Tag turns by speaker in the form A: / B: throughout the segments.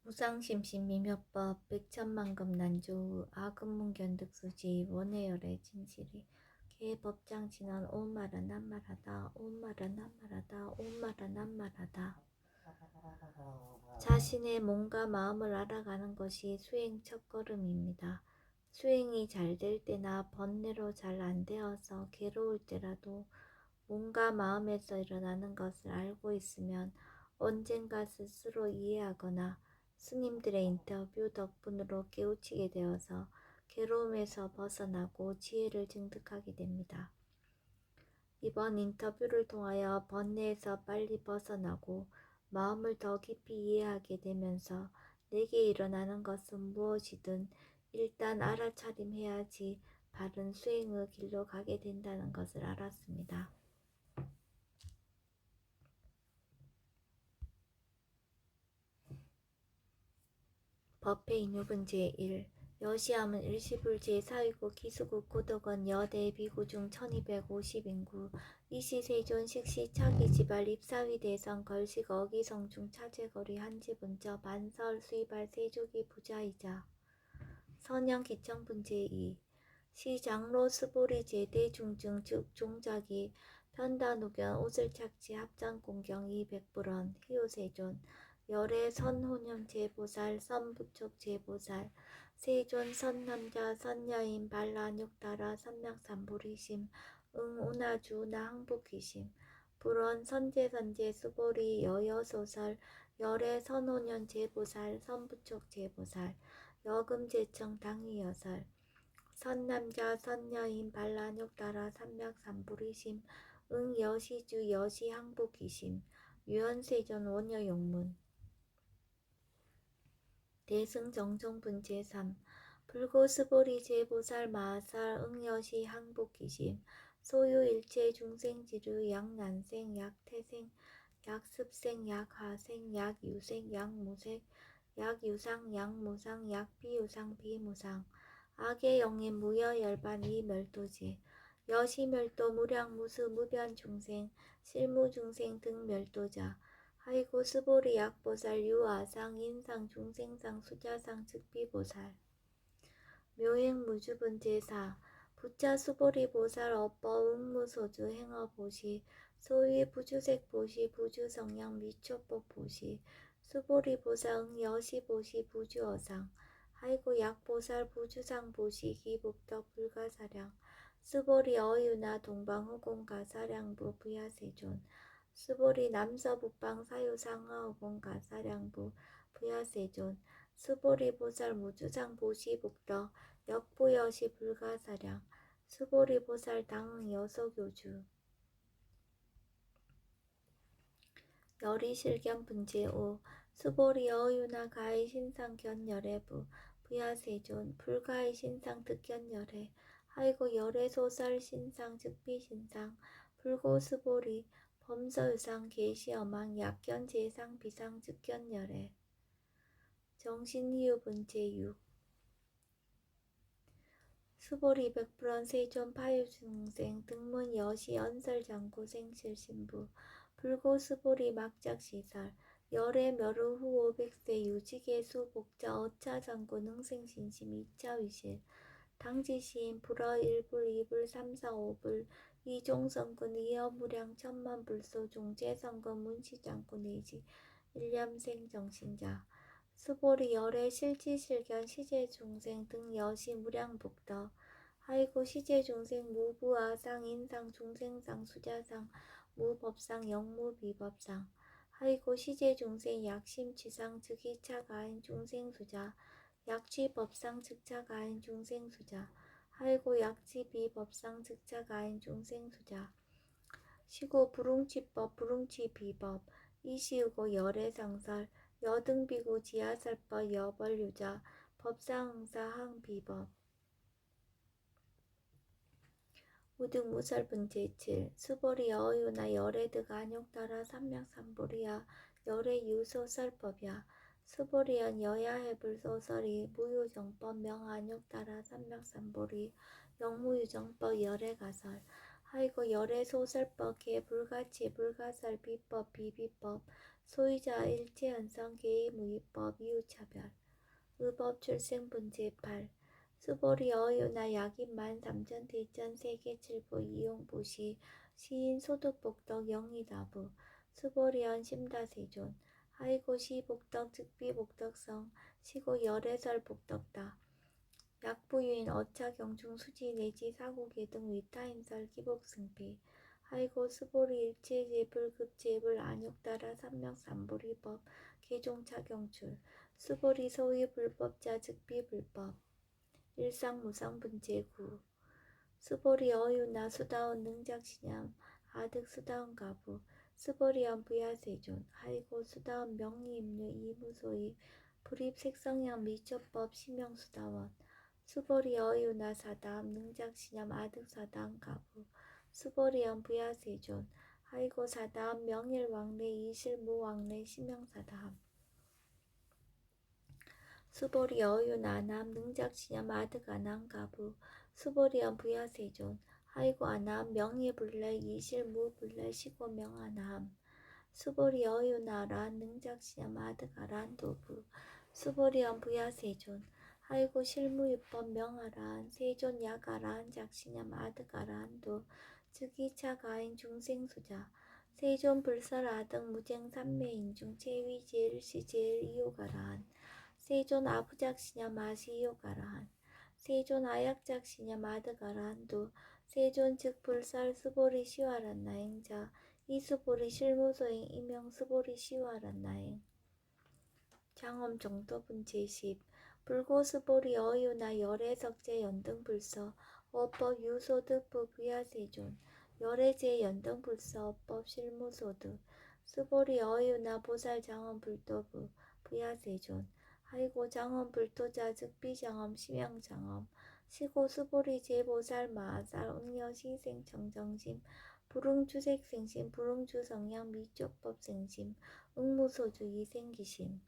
A: 무상심신 미묘법 백천만금 난조 아금문견득수지 원해열의 진실이 개법장 진언 오마라 난말하다 오마라 난말하다 오마라 난말하다. 자신의 몸과 마음을 알아가는 것이 수행 첫걸음입니다. 수행이 잘 될 때나 번뇌로 잘 안 되어서 괴로울 때라도 몸과 마음에서 일어나는 것을 알고 있으면 언젠가 스스로 이해하거나 스님들의 인터뷰 덕분으로 깨우치게 되어서 괴로움에서 벗어나고 지혜를 증득하게 됩니다. 이번 인터뷰를 통하여 번뇌에서 빨리 벗어나고 마음을 더 깊이 이해하게 되면서 내게 일어나는 것은 무엇이든 일단 알아차림해야지 바른 수행의 길로 가게 된다는 것을 알았습니다. 법회 인유분 제1 여시함은 일시불 제4위국 기수국 고덕원 여대 비구 중 1250인구 이시세존 식시 차기지발 입사위 대성 걸식 어기성중 차제거리 한지분저 반설 수이발 세조기 부자이자 선영 기청분 제2 시장로 스보리 제대 중증 즉 종자기 편다누견 옷을착지 합장공경 200불원 희요세존 열애 선혼영 제보살 선부촉 제보살 세존 선남자 선여인 발라육다라 선명삼보리심 응운하주 나항복귀심 불원 선제선제 수보리 여여소설 열애 선혼영 제보살 선부촉 제보살 여금제청 당위여설 선남자 선여인 발라육다라 삼명삼보리심 응여시주 여시항복귀심 유연세존 원여용문 대승정정분 제3 불고스보리 제보살 마살 응여시 항복기심 소유일체 중생지르 약난생 약태생 약습생 약하생 약유생 약무색 약유상 약무상 약비유상 비무상 악의 영인 무여열반 이멸도지 여시멸도 무량무수 무변중생 실무중생 등 멸도자 하이고 스보리 약보살 유아상 인상 중생상 수자상 즉비보살 묘행무주분 제4 부차 수보리 보살 업버 응무소주 행어보시 소위 부주색 보시 부주성량 미초법 보시 수보리 보살 응여시보시 부주어상 하이고 약보살 부주상 보시 기북덕 불가사량 수보리 어유나 동방후공 가사량부 부야세존 수보리 남서북방 사유상하오공 가사량부 부야세존 수보리 보살 무주상 보시 북덕 역부여시 불가사량 수보리 보살 당응 여서교주 열이실견 분제5 수보리 어유나 가히 신상 견열애부 부야세존 불가히 신상 득견열애 하이고 열애 소설 신상 즉비신상 불고스보리 범서유상 계시어망 약견 제상 비상 즉견열애 정신희유분 제6 수보리 백불원 세존 파유중생 등문 여시 언설장구 생실신부 불고수보리 막작시설 열애 멸후 후 500세 유지계수 복자 어차장구 능생신심 2차위실 당지시인 불어 1불 2불 3사 5불 이종성군 이어무량 천만불소 중재성군 문시장구 내지 일념생 정신자 수보리 열애 실지실견 시제중생 등 여시 무량복덕 하이고 시제중생 무부아상 인상 중생상 수자상 무법상 영무비법상 하이고 시제중생 약심취상 즉이차가인 중생수자 약취법상 즉차가인 중생수자 하이고 약취비법상 즉차가인 중생수자 시고 불웅취법 불웅취비법 이시우고 열애상설 여등비구 지하설법 여벌유자 법상응사항비법 우등무설분 제7 수보리 어유나 열애득 안욕따라 삼명삼보리야 열애유소설법야 수보리연 여야해불소설이 무유정법 명안욕따라 삼명삼보리 영무유정법 열애가설 하이고 열애소설법 개불가치 불가설 비법 비비법 소유자 일체현성 개의무위법 이유차별 의법 출생분제 8 수보리 어유나 약인 13,000 대천 세계칠보 이용보시 시인 소득복덕 영의다부 수보리언 심다세존 하이고 시복덕 즉비복덕성 시고 열애설 복덕다 약부유인 어차경중 수지 내지 사고계 등 위타임설 기복승피 하이고 스보리 일체제 불급제불 안욕따라 삼명삼보리법 개종차경출 수보리 소위 불법자 즉비불법 일상무상분제 9 스보리 어유나 수다원 능작시냠 아득 수다원 가부 스보리언 부야세존 하이고 수다원 명의임류 이무소이 불입색성형 미처법 시명수다원 수보리 어유나 사담 능작시냠 아득 사담 가부 수보리언 부야세존 하이고 사담 명일왕래 이실무왕래 시명사담 수보리 어유나 남 능작시냠 아득 아남 가부 수보리언 부야세존 하이고 아남 명예불래 이실무불래 시고명아남 수보리 어유나 란 능작시냠 아득 아란 도부 수보리언 부야세존 하이고 실무유법 명아란 세존 야가란 작시냠 아득 아란도 즉이차 가인 중생수자 세존 불설 아득 무쟁 삼매인중 체위제일 시제일 이요가란 세존 아부작시냠 아시이요가란 세존 아약작시냠 아득 아란도 세존 즉 불설 수보리 시와란 나행자 이수보리 실무소행 이명 수보리 시와란 나행 장엄 정도분 제10 불고수보리 어유나 열애석제 연등불서 어법 유소득부 부야세존 열애제 연등불서 어법 실무소득 수보리 어유나 보살 장엄 불도부 부야세존 하이고 장엄 불도자 즉비장엄 심양장엄 시고 수보리 제보살 마살 응여시생 정정심 불응주색생심 불응주성향 미쪽법생심 응무소주의 생기심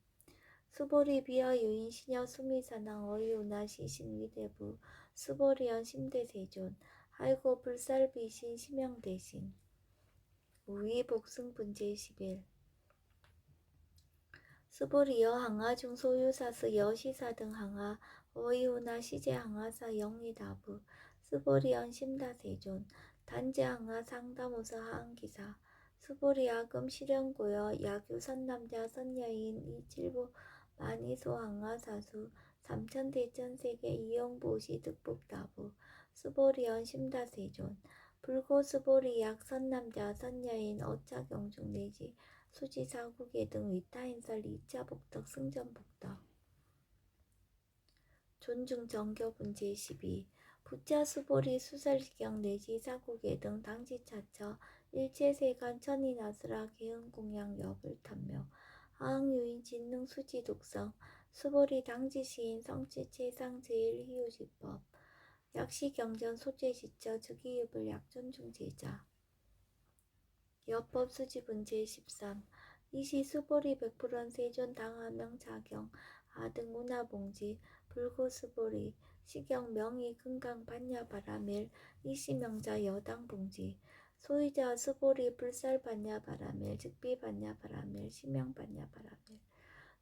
A: 수보리 비어 유인 시녀 수미사낭 어이우나 시신 위대부 수보리언 심대세존 하이고 불살비신 심영대신 우위 복승분제 11 수보리여 항하중 소유사스 여시사 등 항하 어이우나 시제 항하사 영리다부 수보리언 심다세존 단제 항하 상담우서 하항기사 수보리 아금 실현고여 야규 선남자 선여인 이칠보 만이소 항하사수 삼천대천세계 이용보시 득복다부 수보리언 심다세존 불고수보리 약 선남자 선여인 어차경중 내지 수지사국계 등 위타인설 2차 복덕 승전복덕 존중정교분 제12 부차수보리 수설시경 내지 사국계 등 당지차처 일체세간 천인아수라 개흥공양 여불탐묘 하항유인 진능 수지독성 수보리 당지시인 성취체상 제일희우지법 약시경전 소재시처 즉이유불 약존중제자 여법 수지분 제13 이시 수보리 100% 세존 당하명 자경 아등 문화봉지 불고수보리 시경 명의 금강 반야바라밀 이시명자 여당봉지 소유자 수보리 불살 반야바라밀 즉비 반야바라밀 시명 반야바라밀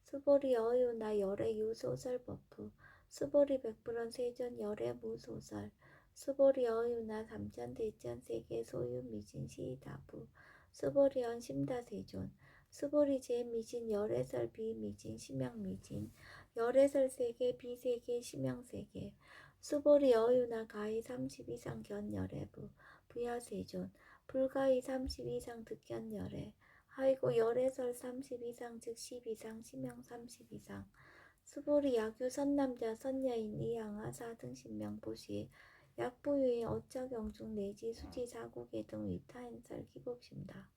A: 수보리 어유나 열애 유소설 버프 수보리 100% 세존 열애 무소설 수보리 어유나 삼천대천 세계 소유 미진 시다부 수보리언 심다세존 수보리 제미진 열애설 비미진 심양미진 열애설 세계 비세계 심양세계 수보리 어유나 가히 30 이상 견열애부 부야세존 불가히 30 이상 득견열애 하이고 열애설 30 이상 즉 10 이상 심양 30 이상 수보리 야규 선남자 선여인 이양하 4등 신명보시 약부유인 어차경중 내지 수지사국계 등 위타인설 기복심다.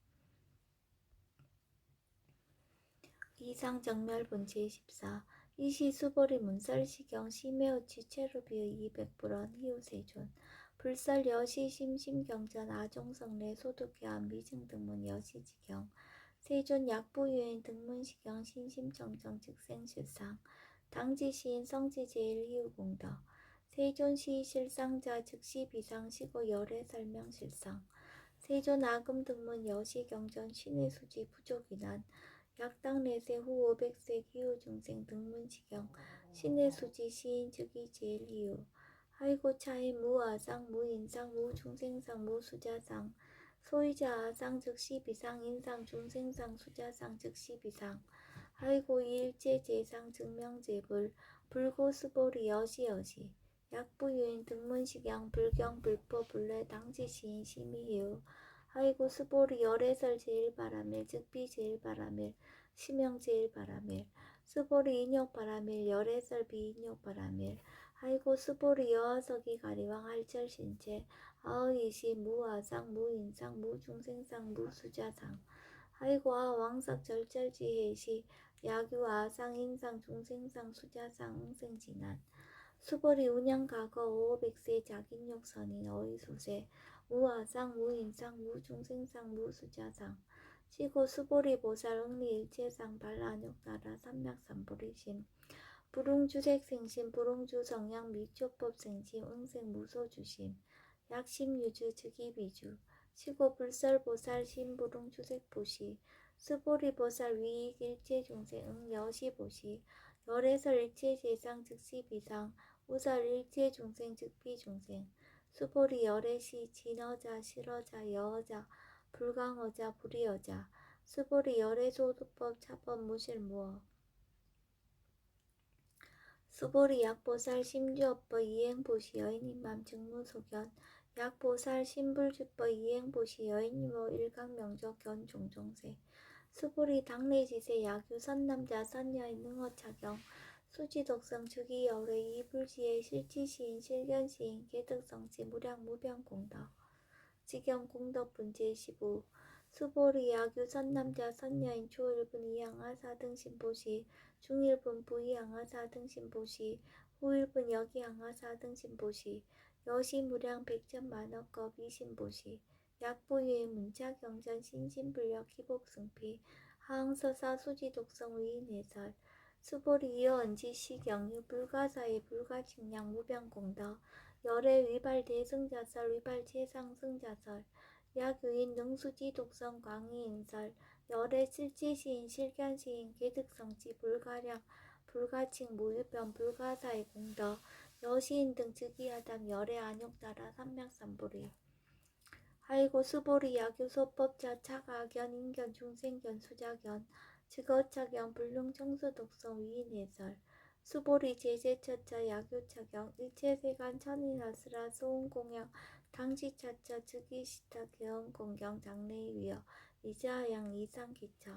A: 이상정멸분 제14 이시 수보리 문설시경 심해어치 체루비의 200불원 희우세존 불설 여시 심심경전 아종성내 소득교환 미증등문 여시지경 세존 약부유인 등문시경 신심정정 즉생실상 당지시인 성지제일 희우공덕 세존시 실상자 즉시 비상시고 열애 설명실상 세존 아금 등문 여시경전 신의수지 부족이난 약당 내세 후 500세 기후 중생 등문시경 신의 수지 시인 즉이 제일 희유 하이고 차인 무아상 무인상 무중생상 무수자상 소이자 아상 즉시 비상 인상 중생상 수자상 즉시 비상 하이고 일제 제상 증명제불 불고스보리 여시여시 약부유인 등문식양 불경 불포 불례 당지시인 심의유 하이고 스보리 열애설 제일바라밀 즉비 제일바라밀 심형 제일바라밀 스보리 인욕바라밀 열애설 비인욕바라밀 하이고 스보리 여하석이 가리왕 할철신체 아의이시 무아상 무인상 무중생상 무수자상 하이고 아왕석 절절지해시 야규 아상 인상 중생상 수자상 응생진한 수벌이 운양가거 500세 자긴욕선인 어이수세 무아상 무인상 무중생상 무수자상 시고 수보리 보살 응리일체상 발라욕나라 삼맥삼보리심 불웅주색생심 불웅주성양 미초법생심 응생무소주심 약심유주 즉이비주 시고 불설보살 심불웅주색보시 수보리보살 위익일체중생 응여시보시 열애설 일체재상 즉시비상 우설 일체중생 즉비중생 수보리 열애시 진어자 실어자 여어자 불강어자 불이어자 수보리 열애소두법 차법 무실무어 수보리 약보살 심주업법 이행보시 여인임맘 증무소견 약보살 심불주법 이행보시 여인이모 일강명적 견종종세 수보리 당내지세 야규 선남자 선여인 능어차경 수지독성 즉이여래 이불지의 실지시인 실견시인 개득성지 무량무변공덕 직영공덕분제 15 수보리 야규 선남자 선여인 초일분 이양하사 등신보시 중일분 부이양하사 등신보시 후일분 여기양하사 등신보시 여시무량 백천만억겁 이신보시 약보유의 문자경전 신신불력 희복승피 하항서사 수지독성 위인해설 수보리 이어언지 시경유 불가사의 불가칭량 무변공덕 열애 위발 대승자설 위발 최상승자설 약유인 능수지 독성 광의인설 열애 실지시인 실견시인 개득성지 불가량 불가칭 무유변 불가사의 공덕 여시인 등 즉위하담 열애 안욕따라 삼맥삼보리 하이고 수보리 야교소법자 차가견 인견 중생견 수자견 즉어차경 불능청수독성 위인해설 수보리 제재처자 야교차경 일체세간 천인하스라 소음공양 당시차차 즉위시타 개헌공경 장래위여 이자양 이상기처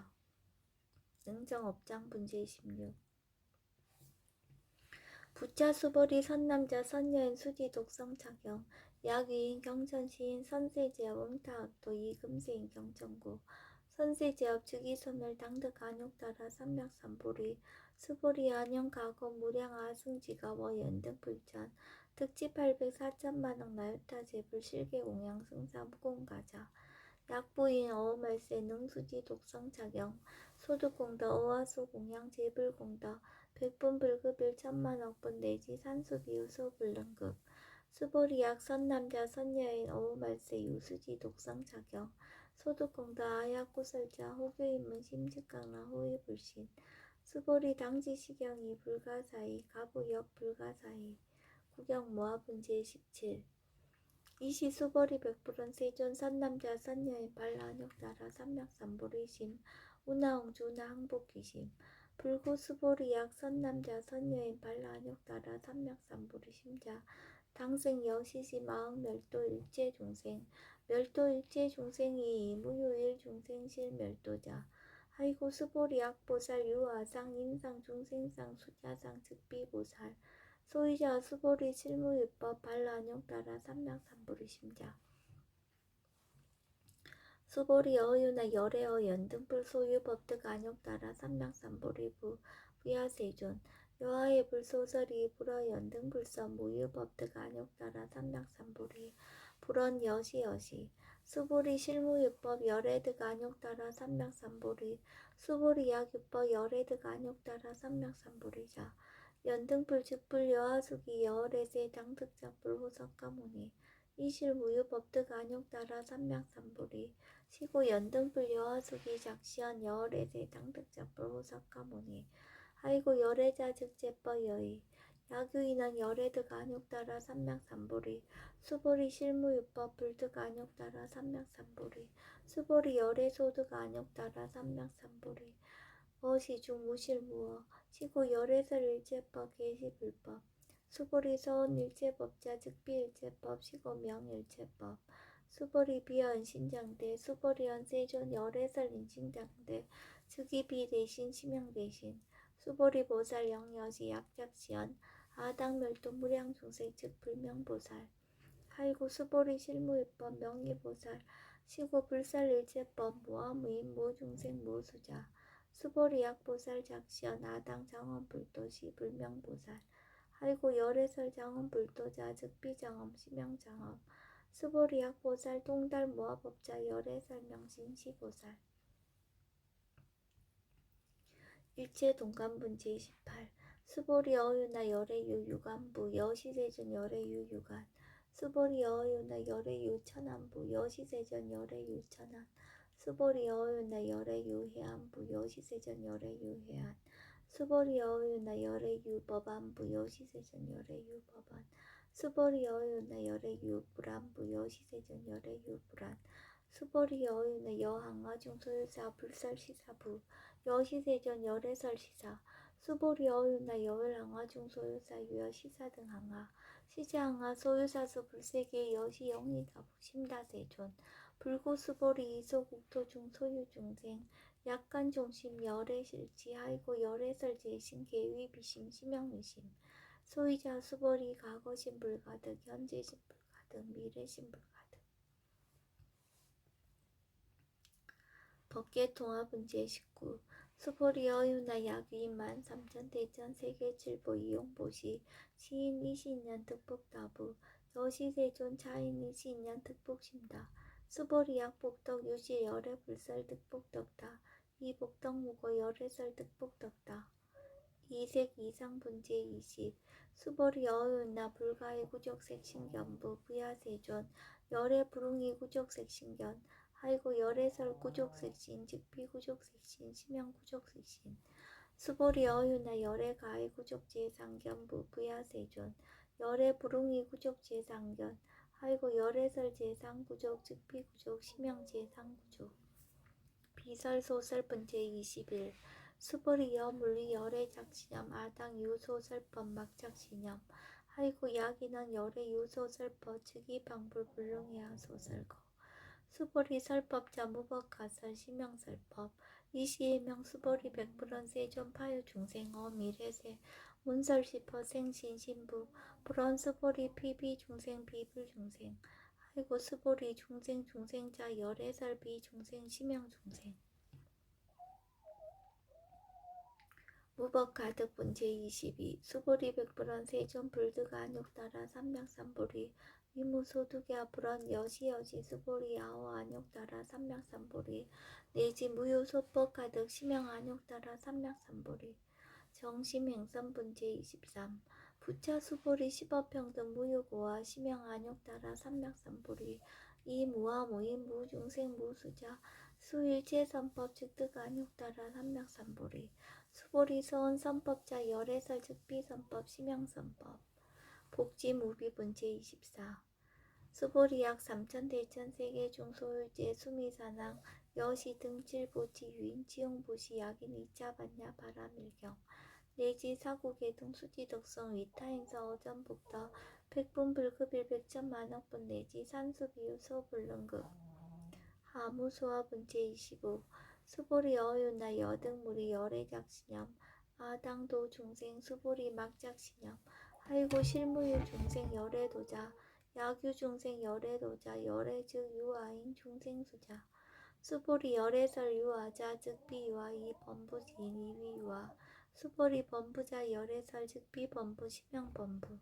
A: 능정업장 분제 16 부차 수보리 선남자 선여인 수지 독성 차경 약위인 경천시인 선세제업 응타학도 이금세인 경천구 선세제업 즉이소멸 당득 안욕따라 삼맥삼보리 수보리 안영가고 무량 아승지가 워연등 불천 득지 800 4천만억 나유타 제불 실계공양 승사 무공가자 약부인 어우말세 능수지 독성 차경 소득공덕 어화소공양 제불공덕 백분불급일 천만억분 내지 산수비유 소불능급 수보리약 선남자 선여인 어우말세 유수지 독성차경 소득공덕 아약구설자 호교인문 심직강나 호위불신 수보리 당지시경이 불가사의 가부역 불가사의 구경모아분제 17 이시 수보리 백불은 세존 선남자 선여인 발라안욕따라 삼맥삼보리심 운하홍주 운하항복귀심 불구수보리약 선남자 선여인 발라안욕따라 삼맥삼보리 심자 당생 여시시 마흔 멸도 일체중생 멸도 일체중생이 무유일 중생실 멸도자 하이고 수보리약 보살 유아상 인상 중생상 수자상 즉비보살 소이자 수보리 실무유법 발라안욕따라 삼맥삼보리 심자 수보리 어유나 열애어 연등불 소유법득 안욕따라 삼맥삼보리 부야세존 여하의 불소설이 불어 연등불선 무유법득 안욕따라 삼맥삼보리 불언 여시여시 수보리 실무유법 열애득 안욕따라 삼맥삼보리 수보리 약유법 열애득 안욕따라 삼맥삼보리자 연등불 즉불 여하수기 여월에세 당득작불 호석가모니 이실무유 법득 안욕 따라 삼맥삼불이 시고 연등불 여하수기 작시연 여월에세 당득작불 호삭가모니 아이고 열애자 즉제뻐 여의 야규인은 열애득 안욕 따라 삼맥삼불이 수보리 실무유법 불득 안욕 따라 삼맥삼불이 수보리 열애소득 안욕 따라 삼맥삼불이 어시중 무실무어 시고 열애설 일제법 계시불법 수보리 서원 일체법자 즉비 일체법 시고명 일체법 수보리 비연 신장대 수보리연 세존 열애설 인신장대 즉이비 대신 심양 대신 수보리 보살 영여시 약작시연 아당멸도 무량중생 즉 불명보살 하이고 수보리 실무유법 명의보살 시고 불살일체법 무아무인 무중생 무수자 수보리 약보살 작시연 아당 장원불도시 불명보살 아이고 열애설 장엄불도자 즉비장엄 심양장엄 수보리 약보살 통달 모아법자 열애설 명신시보살 일체 동간분 제28 수보리 어유나 열애유 유간부 여시세전 열애유 유간 수보리 어유나 열애유 천안부 여시세전 열애유 천안 수보리 어유나 열애유 해안부 여시세전 열애유 해안 수보리 어유나 열애유 법안부 여시세전 열애유 법안 수보리 어유나 열애유 불안부 여시세전 열애유 불안 수보리 여유나 여항아중 소유사 불설시사부 여시세전 열애설시사 수보리 여유나 여열항아중 소유사 유여시사 등 항아 시제항아 소유사수 불세계 여시영이다부 심다세존 불고수보리 이소국토중 소유중생 약간종심 열애실지 하이고 열애설제신 계위비심 심영의심 소이자 수보리 과거신 불가득 현재신 불가득 미래신 불가득 법계통합은 제19 수보리 어유나 야귀인 13,000대전 세계칠보 이용보시 시인 이신년 득복다부 여시세존 차인 이신년 득복심다 수보리 약복덕 유시 열애 불설 득복덕다 이복덕무고 열애설 득복덕다 이색 이상분제 20 수보리 어유나 불가의 구적색 신견부 부야세존 열애 불응이 구적색 신견 아이고 열애설 구족색신 즉비구족색신 심양구족색신 수보리 어유나 열애 가의 구족제상견부 부야세존 열애 불응이 구족제상견 아이고 열애설 제상구족 즉비구족 심양제상구족 비설소설분 제21 수보리 여물리 열애 작신염 아당 유소설법 막작신염 아이고 야기는 열애 유소설법 즉이 방불 불능이야 소설거 수보리 설법자 무법가설 심영설법 이시해명 수보리 백불원 세존 파유 중생어 미래세 문설시퍼 생신신부 불원 수보리 피비 중생 비불 중생 아이고 수보리 중생 중생자 열애설 비중생 심영 중생 무법가득 분제 22 수보리 백불원 세존 불득 안욕 따라 삼맥삼보리 위무소득야 불원 여시여시 수보리 아오 안욕 따라 삼맥삼보리 내지 무효소법 가득 심양 안욕 따라 삼맥삼보리 정심행선 분제 23 부차 수보리 십업평등 무효고와 심양 안욕 따라 삼맥삼보리 이무와 무인 무중생 무수자 수일체선법 즉득 안욕 따라 삼맥삼보리 수보리 서원 선법자 열애설 즉비선법 심양선법 복지무비분 제24 수보리 약 3,000대천 세계중 소유제 수미사낭 여시 등칠보치 유인 치용보시 약인 2차 반야 바라밀경 내지 사국의 등 수지덕성 위타인서 어전복더 백분불급일 백천만억분 내지 산수비유 소불능급 하무소화분 제25 수보리 어유나 여등무리 열애작신염 아당도 중생 수보리 막작신염 하이고 실무유 중생 열애도자 야규 중생 열애도자 열애 즉 유아인 중생수자 수보리 열애설 유아자 즉 비유아 이 범부지인 이위유아 수보리 범부자 열애설 즉 비범부 심양범부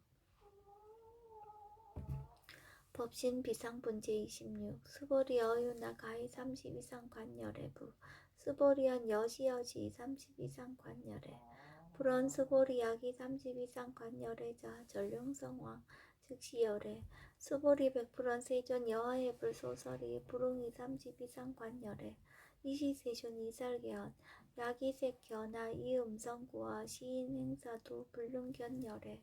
A: 법신 비상분 제26 수보리 어유나 가히 30 이상 관열애부 수보리연 여시여시 30 이상 관열애 불원 수보리 약이 30 이상 관열애자 전룡성왕 즉시 열애 수보리 백불원 세존 여하해불 소설이 불응이 32상 관열애 이시세존 이설계헌 야기색견하 이음성구와 시인 행사도 불능견 열애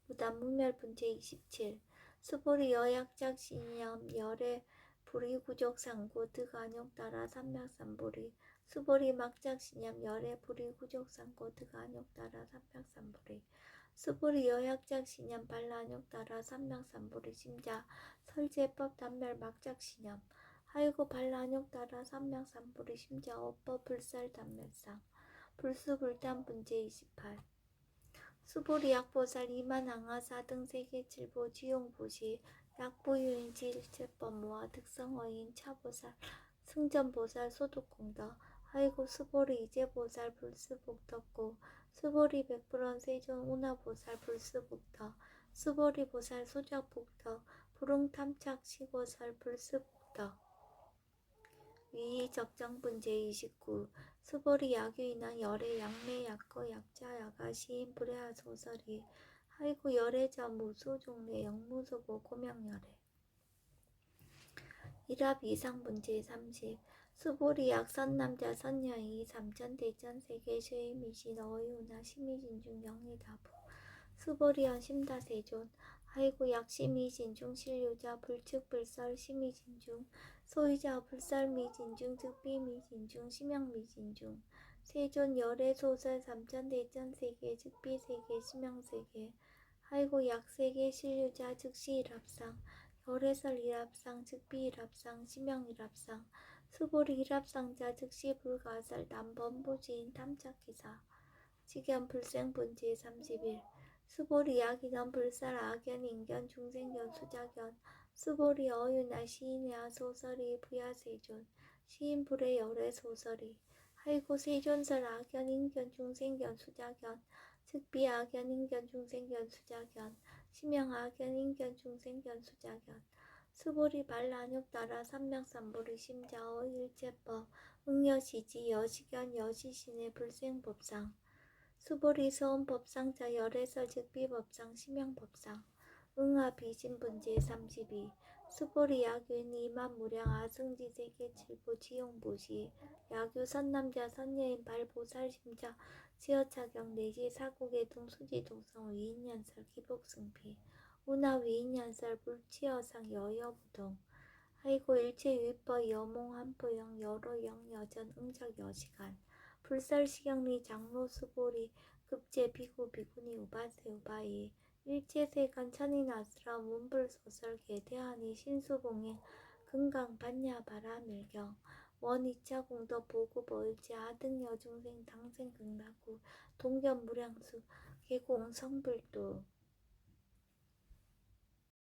A: 무단문멸분제 27 수보리 여약작 신념 열애 불이구족상고 득안용 따라 삼맥삼보리 수보리 막작신념 열애 불이구족상고 득안용 따라 삼맥삼보리 수보리 여약작신념 발란용 따라 삼맥삼보리 심자 설제법 단멸 막작신념 하이고 발란용 따라 삼맥삼보리 심자 어법 불살 단멸상 불수불단분제 28 수보리 약보살 이만항하 4등 세계칠보 지용보시 약보유인지 일체법모와 특성어인 차보살 승전보살 소득공덕 하이고 수보리 이제보살 불수복덕고 수보리 백불원 세존 운하보살 불수복덕 수보리 보살 소작복덕 불응탐착 시고살 불수복덕 위 적정분제 29 수보리 야규인한 열애 양매 약거 약자 야가 시인 불애하 소설이 하이고 열애자 무수 종래 영무소보 고명열애 일합 이상분제 30 수보리 약선남자 선녀이 삼천대천 세계시의 미신 어이우나 심의진중 영리다부 수보리 연심다세존 하이고 약심의진중 신류자 불측불설 심의진중 소유자 불설미진중 즉비미진중 심영미진중 세존 열애소설 삼천대천세계 즉비세계 심영세계 하이고 약세계 신류자 즉시일합상 열애설일합상 즉비일합상 심영일합상 수보리일합상자 즉시불가설 남범부지인 탐착기사 직연불생분제 31 수보리 약인원 불살 악연 인견 중생견 수작견 수보리 어유나 시인야 소설이 부야세존 시인 불의 열애 소설이 하이고 세존설 악연 인견 중생견 수작견 즉비 악연 인견 중생견 수작견 심영 악연 인견 중생견 수작견 수보리 발란욕 따라 삼맥삼보리 심자어 일체법 응여시지 여시견 여시신의 불생법상 수보리 서원법상자 열애설 즉비법상 심영법상 응하비진분제 32 수보리 야규인 이만무량 아승지세계칠보 지용보시 야규 선남자 선녀인 발보살심자 지어차경 내지 사국의동 수지동성 위인연설 기복승피 운하 위인연설 불치여상 여여부동 하이고 일체유입법 여몽한포영 여로영 여전 응적 여시간 불설시경리 장로 수보리 급제 비구 비구니 우바세 우바이 일체세간 천인아스라 문불소설 개대하니 신수봉행 금강 반야 바라밀경 원이차 공덕 보급 얼지 아등여 중생 당생 극락구 동견 무량수 개공 성불도